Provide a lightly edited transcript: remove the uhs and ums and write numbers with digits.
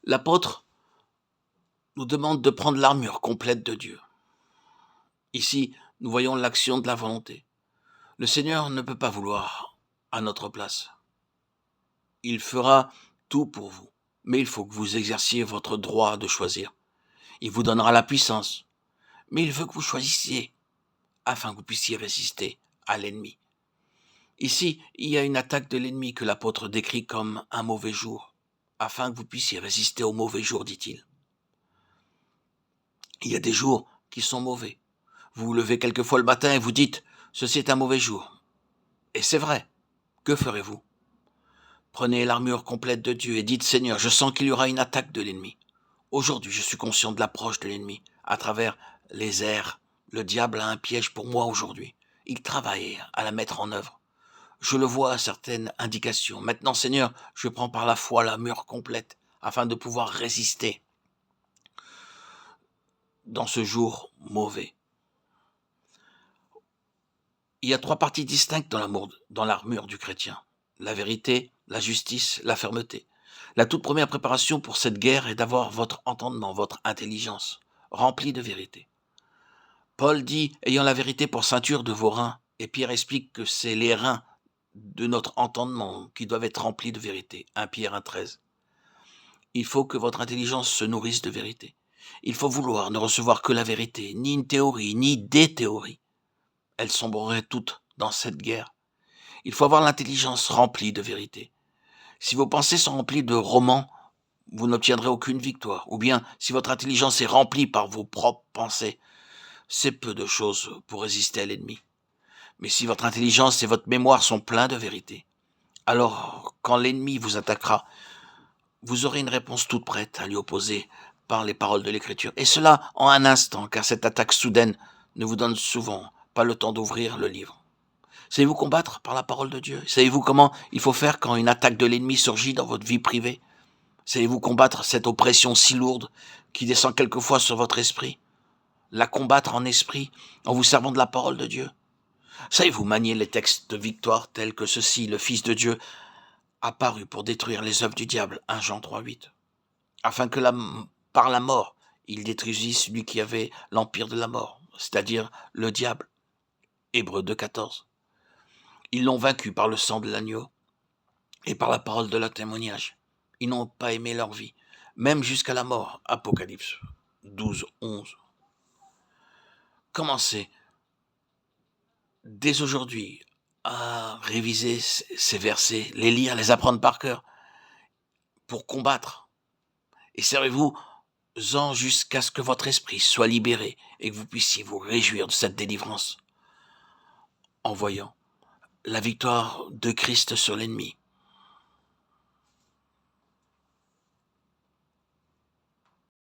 L'apôtre nous demande de prendre l'armure complète de Dieu. Ici, nous voyons l'action de la volonté. Le Seigneur ne peut pas vouloir à notre place. Il fera tout pour vous, mais il faut que vous exerciez votre droit de choisir. Il vous donnera la puissance, mais il veut que vous choisissiez afin que vous puissiez résister à l'ennemi. Ici, il y a une attaque de l'ennemi que l'apôtre décrit comme un mauvais jour, afin que vous puissiez résister au mauvais jour, dit-il. Il y a des jours qui sont mauvais. Vous vous levez quelquefois le matin et vous dites « ceci est un mauvais jour ». Et c'est vrai. Que ferez-vous ? Prenez l'armure complète de Dieu et dites « Seigneur, je sens qu'il y aura une attaque de l'ennemi. Aujourd'hui, je suis conscient de l'approche de l'ennemi à travers les airs. Le diable a un piège pour moi aujourd'hui. Il travaille à la mettre en œuvre. Je le vois à certaines indications. Maintenant, Seigneur, je prends par la foi l'armure complète afin de pouvoir résister dans ce jour mauvais. » Il y a 3 parties distinctes dans l'armure du chrétien. La vérité, la justice, la fermeté. La toute première préparation pour cette guerre est d'avoir votre entendement, votre intelligence, remplie de vérité. Paul dit, ayant la vérité pour ceinture de vos reins, et Pierre explique que c'est les reins de notre entendement qui doivent être remplis de vérité. 1 Pierre 1,13. Il faut que votre intelligence se nourrisse de vérité. Il faut vouloir ne recevoir que la vérité, ni une théorie, ni des théories. Elles sombreraient toutes dans cette guerre. Il faut avoir l'intelligence remplie de vérité. Si vos pensées sont remplies de romans, vous n'obtiendrez aucune victoire. Ou bien, si votre intelligence est remplie par vos propres pensées, c'est peu de choses pour résister à l'ennemi. Mais si votre intelligence et votre mémoire sont pleins de vérité, alors quand l'ennemi vous attaquera, vous aurez une réponse toute prête à lui opposer par les paroles de l'Écriture. Et cela en un instant, car cette attaque soudaine ne vous donne souvent pas le temps d'ouvrir le livre. Savez-vous combattre par la parole de Dieu ? Savez-vous comment il faut faire quand une attaque de l'ennemi surgit dans votre vie privée ? Savez-vous combattre cette oppression si lourde qui descend quelquefois sur votre esprit ? La combattre en esprit, en vous servant de la parole de Dieu ? Savez-vous manier les textes de victoire tels que ceci, le Fils de Dieu apparu pour détruire les œuvres du diable, 1 Jean 3,8, afin que par la mort, il détruisit celui qui avait l'empire de la mort, c'est-à-dire le diable, Hébreux 2,14. Ils l'ont vaincu par le sang de l'agneau et par la parole de leur témoignage. Ils n'ont pas aimé leur vie, même jusqu'à la mort, Apocalypse 12,11. Commencez dès aujourd'hui à réviser ces versets, les lire, les apprendre par cœur, pour combattre. Et servez-vous-en jusqu'à ce que votre esprit soit libéré et que vous puissiez vous réjouir de cette délivrance en voyant la victoire de Christ sur l'ennemi.